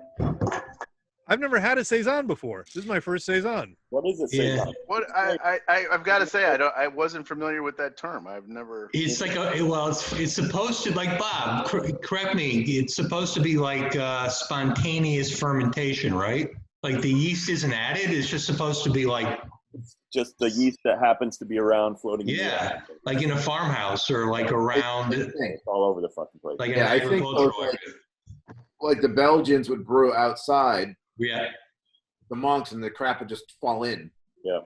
Speaker 5: I've never had a Saison before. This is my first Saison.
Speaker 8: What is it?
Speaker 2: Yeah.
Speaker 8: Saison?
Speaker 4: What I've got to say, I wasn't familiar with that term. I've never.
Speaker 2: It's like it's supposed to, like Bob, correct me. It's supposed to be like spontaneous fermentation, right? Like the yeast isn't added. It's just supposed to be like,
Speaker 8: Just the yeast that happens to be around floating. in the
Speaker 2: yeah,
Speaker 8: air.
Speaker 2: like in a farmhouse or like around,
Speaker 8: It's all over the fucking place.
Speaker 2: like in
Speaker 3: Yeah,
Speaker 2: an
Speaker 3: I think
Speaker 2: agricultural
Speaker 3: those,
Speaker 2: area.
Speaker 3: Like the Belgians would brew outside,
Speaker 2: Yeah.
Speaker 3: the monks, and the crap would just fall in.
Speaker 8: Yeah.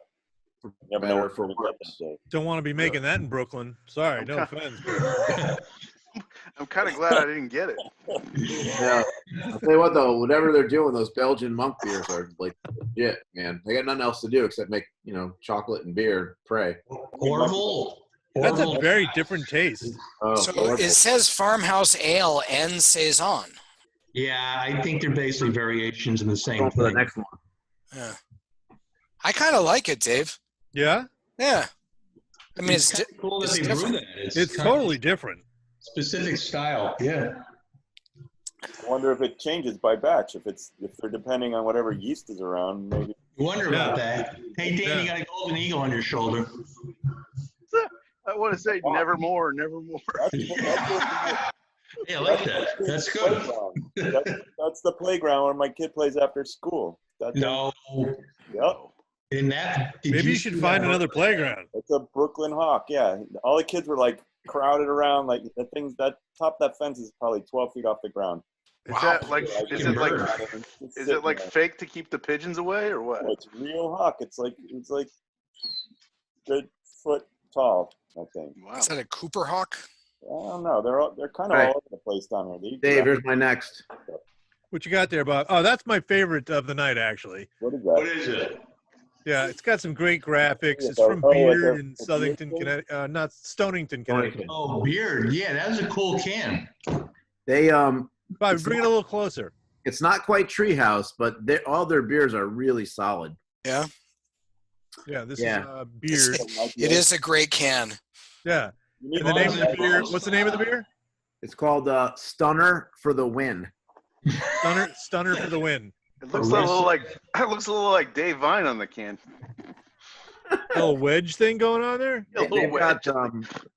Speaker 3: For
Speaker 8: Never know
Speaker 3: better,
Speaker 8: what
Speaker 3: for
Speaker 8: to
Speaker 3: worse.
Speaker 8: get that day.
Speaker 5: Don't want to be making that in Brooklyn. Sorry, no offense.
Speaker 4: I'm kind of glad I didn't get it.
Speaker 3: Yeah. I'll tell you what, though, whatever they're doing, those Belgian monk beers are like legit, man. They got nothing else to do except make, chocolate and beer. Pray.
Speaker 2: Orville.
Speaker 5: That's a
Speaker 2: Orville.
Speaker 5: very different taste.
Speaker 3: Oh,
Speaker 6: So
Speaker 3: horrible.
Speaker 6: it says farmhouse ale and Saison.
Speaker 2: Yeah, I think they're basically variations in the same
Speaker 3: Going for the
Speaker 2: thing.
Speaker 3: next one.
Speaker 6: Yeah. I kind of like it, Dave.
Speaker 5: Yeah,
Speaker 6: Yeah. I mean, it's
Speaker 2: kinda cool that
Speaker 6: it's
Speaker 2: they brew
Speaker 6: different.
Speaker 2: that.
Speaker 5: it's
Speaker 2: kinda
Speaker 5: totally different.
Speaker 2: specific style. Yeah.
Speaker 8: I wonder if it changes by batch. If they're depending on whatever yeast is around, maybe.
Speaker 2: You wonder about that. Hey, Dan,
Speaker 5: Yeah.
Speaker 2: you got a golden eagle on your shoulder.
Speaker 4: I want to say nevermore, nevermore.
Speaker 2: Yeah, I like that. That's good.
Speaker 8: That's the playground where my kid plays after school.
Speaker 2: No.
Speaker 8: Yep.
Speaker 2: In that, did
Speaker 5: Maybe you
Speaker 2: see
Speaker 5: should find
Speaker 2: that?
Speaker 5: another playground.
Speaker 8: It's a Brooklyn Hawk. Yeah. All the kids were like crowded around. Like that top of that fence is probably 12 feet off the ground.
Speaker 4: Is that like? Is it like?
Speaker 8: It's
Speaker 4: Is it like
Speaker 8: sitting
Speaker 4: fake to keep the pigeons away, or what?
Speaker 8: there. It's real hawk. It's like good foot tall, I think.
Speaker 4: Wow.
Speaker 6: Is that a Cooper Hawk?
Speaker 8: I don't know. They're kind of
Speaker 3: All right.
Speaker 8: all over the place down here.
Speaker 3: Dave, here's my next.
Speaker 5: What you got there, Bob? Oh, that's my favorite of the night, actually.
Speaker 8: What is
Speaker 2: What
Speaker 8: that?
Speaker 2: is it?
Speaker 5: Yeah, it's got some great graphics. It's
Speaker 8: Oh,
Speaker 5: from
Speaker 8: oh,
Speaker 5: Beard
Speaker 8: the-
Speaker 5: in
Speaker 8: the
Speaker 5: Southington,
Speaker 8: Beard
Speaker 5: Connecticut. Not Stonington, Connecticut.
Speaker 2: Oh, Beard. Yeah, that was a cool can.
Speaker 3: They
Speaker 5: Bob,
Speaker 3: it's
Speaker 5: bring it
Speaker 3: not,
Speaker 5: a little closer.
Speaker 3: it's not quite Treehouse, but all their beers are really solid.
Speaker 6: Yeah,
Speaker 5: Yeah, this
Speaker 3: Yeah.
Speaker 5: is Beard.
Speaker 6: it is a great can.
Speaker 5: Yeah.
Speaker 8: You need
Speaker 5: And the
Speaker 8: to
Speaker 5: name of
Speaker 8: know
Speaker 5: the beer,
Speaker 8: that.
Speaker 5: what's the name of the beer?
Speaker 3: It's called Stunner for the Win.
Speaker 5: Stunner for the win.
Speaker 4: It looks a little like Dave Vine on the can.
Speaker 5: Little wedge thing going on there?
Speaker 4: A little
Speaker 3: They've got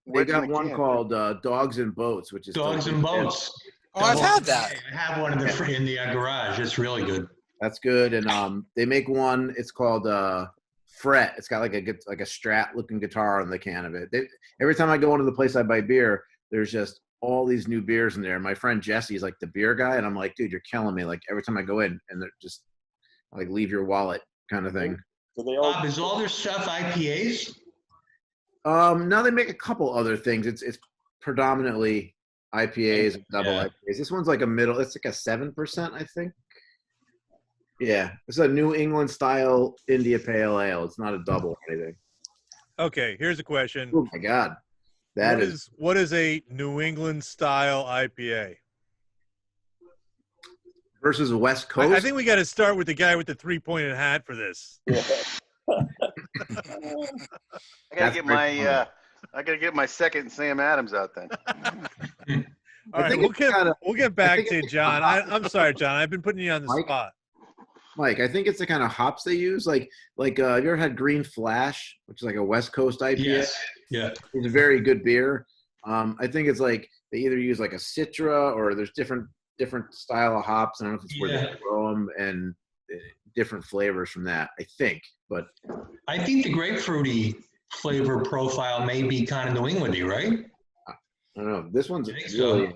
Speaker 4: wedge in the
Speaker 3: one
Speaker 4: can.
Speaker 3: called Dogs and Boats, which is
Speaker 2: Dogs and Boats.
Speaker 6: Oh, I've had that.
Speaker 2: I have one in the garage. It's really good.
Speaker 3: That's good. And they make one. It's called Fret. It's got like a Strat looking guitar on the can of it. Every time I go into the place I buy beer, there's just all these new beers in there. My friend Jesse's like the beer guy, and I'm like, dude, you're killing me. Like every time I go in, and they're just like leave your wallet kind of thing.
Speaker 8: So they all,
Speaker 2: Bob, is all their stuff IPAs?
Speaker 3: Now they make a couple other things. It's predominantly IPAs and double
Speaker 2: Yeah.
Speaker 3: IPAs. This one's like a middle. It's like a 7%, I think. Yeah, it's a New England style India Pale Ale. It's not a double or anything.
Speaker 5: Okay, here's a question.
Speaker 3: Oh my God, that is
Speaker 5: What is a New England style IPA?
Speaker 3: versus a West Coast.
Speaker 5: I think we got to start with the guy with the 3-pointed hat for this.
Speaker 4: I gotta get my second Sam Adams out then.
Speaker 5: All right, we'll get back to John. I'm sorry, John. I've been putting you on the
Speaker 3: Mike?
Speaker 5: spot.
Speaker 3: Mike, I think it's the kind of hops they use. Like have you ever had Green Flash, which is like a West Coast IPA?
Speaker 2: Yes. Yeah.
Speaker 3: It's a very good beer. I think it's like they either use like a Citra or there's different style of hops. I don't know if it's where they grow them and different flavors from that, I think. But
Speaker 2: I think the grapefruity flavor profile may be kind of New Englandy, right?
Speaker 3: I don't know. This one's
Speaker 2: I think so.
Speaker 3: really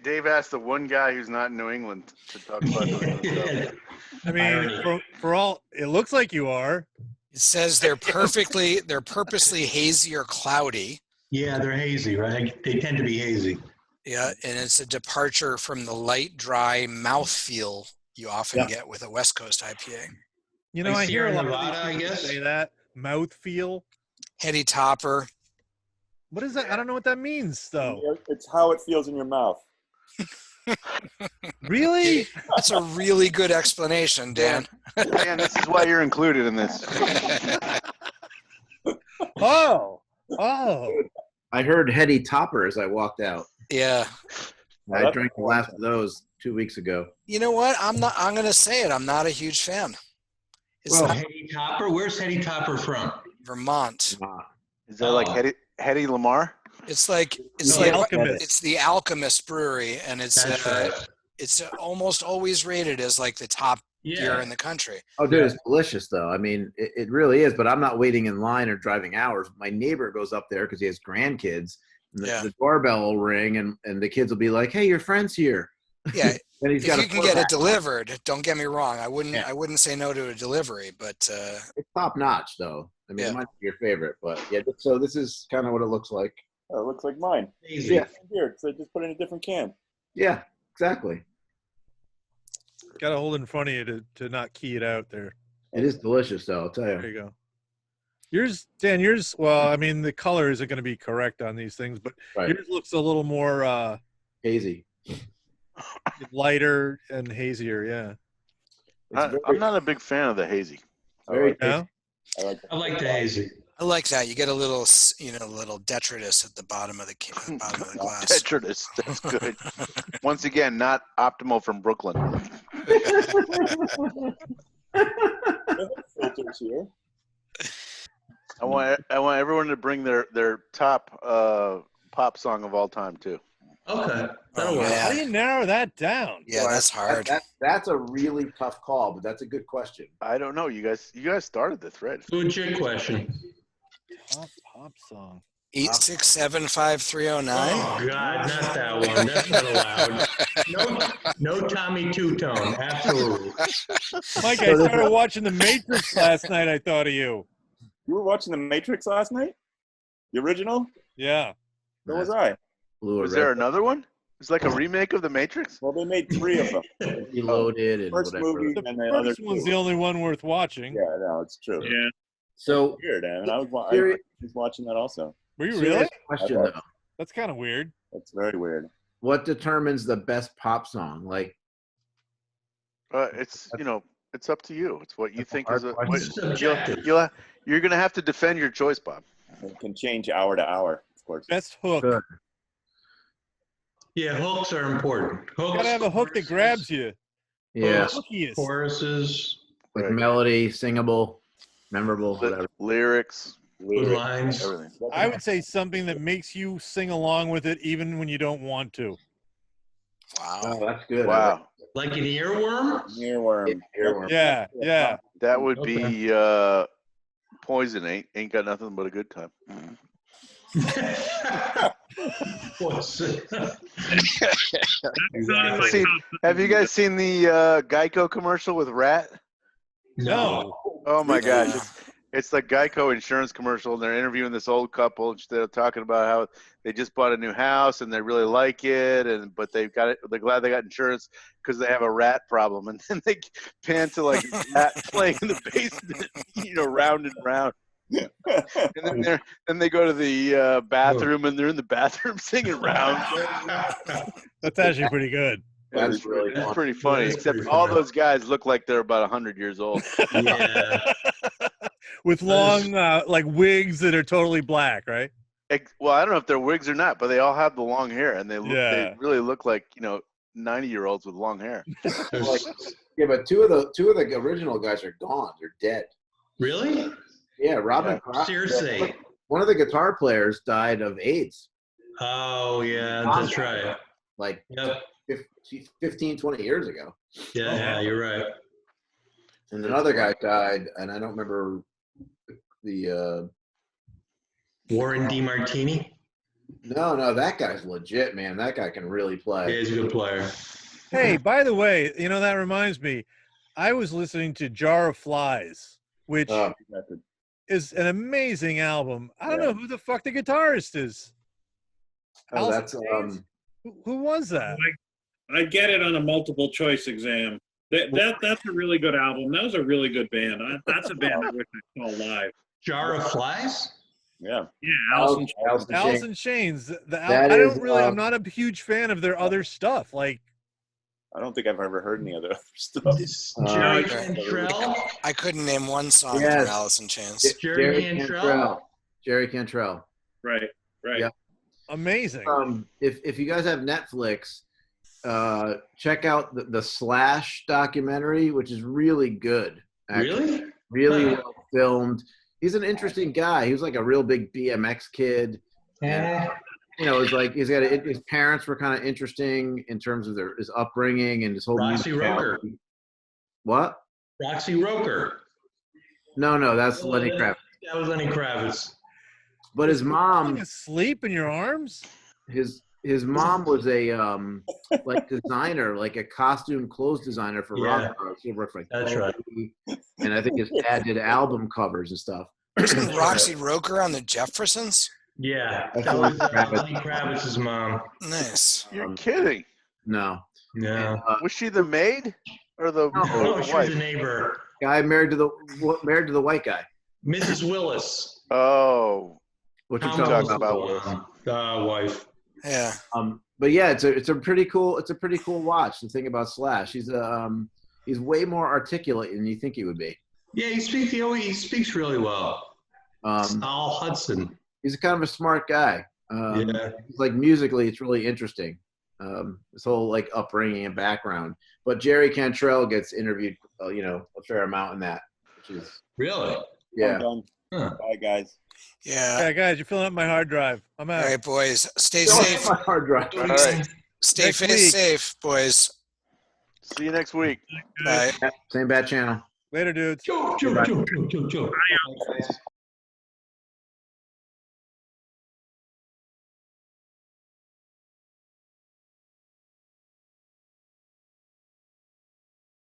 Speaker 4: Dave asked the one guy who's not in New England to talk about New England stuff.
Speaker 5: I mean, for all it looks like you are.
Speaker 6: It says they're purposely hazy or cloudy.
Speaker 2: Yeah, they're hazy, right? They tend to be hazy.
Speaker 6: Yeah, and it's a departure from the light, dry mouthfeel you often get with a West Coast IPA.
Speaker 5: You know,
Speaker 2: Like
Speaker 5: I hear a
Speaker 2: Sierra
Speaker 5: lot
Speaker 2: Nevada,
Speaker 5: of
Speaker 2: I
Speaker 5: these people
Speaker 2: guess.
Speaker 5: say that mouthfeel.
Speaker 6: Heady topper.
Speaker 5: What is that? I don't know what that means, though.
Speaker 8: it's how it feels in your mouth.
Speaker 5: Really?
Speaker 6: That's a really good explanation, Dan.
Speaker 4: Dan, this is why you're included in this.
Speaker 5: Oh.
Speaker 3: I heard Heady Topper as I walked out.
Speaker 6: Yeah.
Speaker 3: I drank the last of those 2 weeks ago.
Speaker 6: You know what? I'm going to say it. I'm not a huge fan. It's
Speaker 2: Well,
Speaker 6: not
Speaker 2: Hetty Topper. Where's Hetty Topper from?
Speaker 6: Vermont.
Speaker 4: Is that like Hetty Lamar?
Speaker 6: It's like
Speaker 5: The Alchemist.
Speaker 6: it's the Alchemist Brewery, and it's
Speaker 2: That's right.
Speaker 6: it's almost always rated as like the top beer in the country.
Speaker 3: Oh, dude, it's delicious, though. I mean, it really is, but I'm not waiting in line or driving hours. My neighbor goes up there because he has grandkids, and the doorbell will ring, and the kids will be like, hey, your friend's here.
Speaker 6: Yeah.
Speaker 3: And he's
Speaker 6: If
Speaker 3: got
Speaker 6: you can get it delivered, don't get me wrong. I wouldn't say no to a delivery, but
Speaker 3: It's top notch, though. I mean, it might be your favorite, but yeah. So this is kind of what it looks like.
Speaker 8: Oh, it looks like mine.
Speaker 2: Hazy.
Speaker 3: Yeah.
Speaker 8: Here, so just put it in a different can.
Speaker 3: Yeah, exactly.
Speaker 5: Got to hold it in front of you to not key it out there.
Speaker 3: It is delicious, though. I'll tell
Speaker 5: There
Speaker 3: you.
Speaker 5: you go. Dan, well, I mean, the color isn't going to be correct on these things, but yours looks a little more
Speaker 3: hazy,
Speaker 5: lighter and hazier. Yeah.
Speaker 4: I'm not a big fan of the hazy.
Speaker 3: Very
Speaker 5: No?
Speaker 2: I like the hazy.
Speaker 6: I like that. You get a little detritus at the bottom of the glass.
Speaker 4: Detritus, that's good. Once again, not optimal from Brooklyn.
Speaker 8: Filters here.
Speaker 4: I want everyone to bring their top pop song of all time too.
Speaker 2: Okay.
Speaker 6: Oh,
Speaker 5: How do
Speaker 6: yeah.
Speaker 5: you narrow that down?
Speaker 6: Yeah, that's hard.
Speaker 3: That's a really tough call, but that's a good question.
Speaker 4: I don't know. You guys started the thread.
Speaker 2: Legit question.
Speaker 5: Pop song.
Speaker 6: 8675309.
Speaker 2: Oh God, not that one. That's not allowed. No Tommy Two-Tone. Absolutely.
Speaker 5: Mike, I started watching The Matrix last night. I thought of you.
Speaker 8: You were watching The Matrix last night? The original?
Speaker 5: Yeah.
Speaker 8: Where was I?
Speaker 3: Blue or
Speaker 4: Was
Speaker 3: red?
Speaker 4: there another one? It's like a remake of The Matrix.
Speaker 8: Well, they made 3 of them.
Speaker 3: Reloaded and
Speaker 8: First
Speaker 3: whatever.
Speaker 8: movie,
Speaker 5: The
Speaker 8: and the other
Speaker 5: first one's
Speaker 8: 2.
Speaker 5: the only one worth watching.
Speaker 8: Yeah, no, it's true.
Speaker 7: Yeah.
Speaker 3: So,
Speaker 8: Weird, man. I was watching that also.
Speaker 5: Were you
Speaker 3: serious
Speaker 5: really?
Speaker 3: question
Speaker 8: I was.
Speaker 3: though.
Speaker 5: That's kind of weird.
Speaker 8: That's very weird.
Speaker 3: What determines the best pop song? Like,
Speaker 4: It's it's up to you. It's what you
Speaker 3: That's a
Speaker 4: think
Speaker 3: hard
Speaker 4: is a.
Speaker 3: question.
Speaker 2: It's subjective.
Speaker 4: You're gonna have to defend your choice, Bob.
Speaker 8: It can change hour to hour, of course.
Speaker 5: Best hook.
Speaker 3: good.
Speaker 2: Yeah, hooks are important. Hooks,
Speaker 5: You gotta have a hook that grabs you.
Speaker 3: Yeah,
Speaker 5: Hookiest.
Speaker 2: choruses,
Speaker 3: like
Speaker 4: Right.
Speaker 3: melody, singable, memorable, whatever.
Speaker 4: Lyrics,
Speaker 2: good lines.
Speaker 4: everything.
Speaker 5: I would say something that makes you sing along with it even when you don't want to.
Speaker 6: Wow.
Speaker 3: Oh, that's good.
Speaker 4: Wow,
Speaker 2: Like an earworm?
Speaker 8: Earworm.
Speaker 3: Earworm.
Speaker 5: Yeah, yeah.
Speaker 4: that would
Speaker 2: Okay.
Speaker 4: be Poison. Ain't got nothing but a good time.
Speaker 2: What's it?
Speaker 7: That's on my
Speaker 4: See,
Speaker 7: top
Speaker 4: have you guys seen the Geico commercial with Rat?
Speaker 5: No.
Speaker 4: Oh my gosh,
Speaker 6: Yeah.
Speaker 4: it's the Geico insurance commercial, and they're interviewing this old couple, and they're talking about how they just bought a new house and they really like it, but they've got it. They're glad they got insurance because they have a rat problem, and then they pan to like a rat playing in the basement, round and round. And then they go to the bathroom, and they're in the bathroom singing round.
Speaker 5: That's actually pretty good.
Speaker 3: That's really
Speaker 4: It's
Speaker 3: fun.
Speaker 4: pretty funny,
Speaker 2: That is
Speaker 4: except
Speaker 2: pretty
Speaker 4: all
Speaker 2: funny.
Speaker 4: those guys look like they're about 100 years old.
Speaker 2: Yeah.
Speaker 5: With long like wigs that are totally black, right?
Speaker 4: Well, I don't know if they're wigs or not, but they all have the long hair, and they
Speaker 5: Yeah.
Speaker 4: really look like 90-year-olds with long hair.
Speaker 3: Yeah, but two of the original guys are gone. They're dead.
Speaker 2: Really?
Speaker 3: Yeah, Robin.
Speaker 2: Seriously.
Speaker 3: One of the guitar players died of AIDS.
Speaker 2: Oh, yeah, that's right.
Speaker 3: Like
Speaker 2: Yep.
Speaker 3: 15, 20 years ago.
Speaker 2: Yeah, you're right.
Speaker 3: And another guy died, and I don't remember the.
Speaker 2: Warren DeMartini?
Speaker 3: No, that guy's legit, man. That guy can really
Speaker 2: Yeah,
Speaker 3: play.
Speaker 2: he's a good player.
Speaker 5: Hey, by the way, that reminds me. I was listening to Jar of Flies, which is an amazing album. I don't know who the fuck the guitarist is.
Speaker 3: Oh,
Speaker 5: Allison
Speaker 3: that's
Speaker 5: Hayes? Who was that?
Speaker 7: I get it on a multiple choice exam. That's a really good album. That was a really good band. That's a band I wish I saw live.
Speaker 2: Jar of Flies?
Speaker 8: Yeah.
Speaker 7: Yeah, Allison.
Speaker 5: Allison Chains. I'm not a huge fan of their other stuff. Like,
Speaker 8: I don't think I've ever heard any other stuff.
Speaker 2: Jerry
Speaker 6: Okay.
Speaker 2: Cantrell?
Speaker 6: I couldn't name one song
Speaker 3: Yes.
Speaker 6: from Alice in Chains.
Speaker 2: Jerry Cantrell?
Speaker 3: Jerry Cantrell.
Speaker 7: Right.
Speaker 3: Yeah.
Speaker 5: amazing.
Speaker 3: If you guys have Netflix, check out the Slash documentary, which is really good. Actually.
Speaker 2: Really?
Speaker 3: Well filmed. He's an interesting guy. He was like a real big BMX kid. And, it's like his parents were kind of interesting in terms of his upbringing and his whole
Speaker 2: Roxy Roker.
Speaker 3: What?
Speaker 2: Roxy Roker.
Speaker 3: No, that's Lenny Kravitz.
Speaker 2: That was Lenny Kravitz.
Speaker 3: But his mom,
Speaker 5: Falling asleep in your arms?
Speaker 3: his mom was a like designer, like a costume clothes designer for
Speaker 2: Yeah.
Speaker 3: rock stars. She worked for
Speaker 2: That's right.
Speaker 3: And I think his dad did album covers and stuff.
Speaker 6: Isn't Roxy Roker on the Jeffersons?
Speaker 2: Yeah.
Speaker 3: That's
Speaker 2: That was
Speaker 3: Lenny Kravitz.
Speaker 2: Lenny Kravitz's mom.
Speaker 6: Nice.
Speaker 4: You're kidding.
Speaker 3: No,
Speaker 2: No.
Speaker 4: Was she the maid or the
Speaker 3: No,
Speaker 2: Oh, she was
Speaker 4: wife?
Speaker 2: a neighbor.
Speaker 3: guy married to the white guy.
Speaker 2: Mrs. Willis.
Speaker 4: Oh,
Speaker 3: What you
Speaker 2: Tom
Speaker 3: talking
Speaker 2: Willis'
Speaker 3: about?
Speaker 2: wife.
Speaker 6: Yeah.
Speaker 3: But yeah, it's a pretty cool watch. The thing about Slash, he's way more articulate than you think he would be.
Speaker 2: Yeah, he speaks really well. Al Hudson.
Speaker 3: He's kind of a smart guy.
Speaker 2: Yeah.
Speaker 3: Like musically, it's really interesting. His whole like upbringing and background. But Jerry Cantrell gets interviewed, a fair amount in that, which is
Speaker 2: Really?
Speaker 3: yeah.
Speaker 8: I'm done.
Speaker 2: Huh.
Speaker 8: Bye, guys.
Speaker 6: Yeah.
Speaker 5: Yeah, guys, you're filling up my hard drive. I'm
Speaker 6: All
Speaker 5: out.
Speaker 6: right, boys. Stay
Speaker 3: Still
Speaker 6: safe.
Speaker 3: on my hard drive.
Speaker 4: all right.
Speaker 6: Stay
Speaker 5: Next week.
Speaker 6: safe, boys.
Speaker 4: See you next week.
Speaker 6: Bye.
Speaker 3: Same bad channel.
Speaker 5: Later, dudes.
Speaker 2: Joe.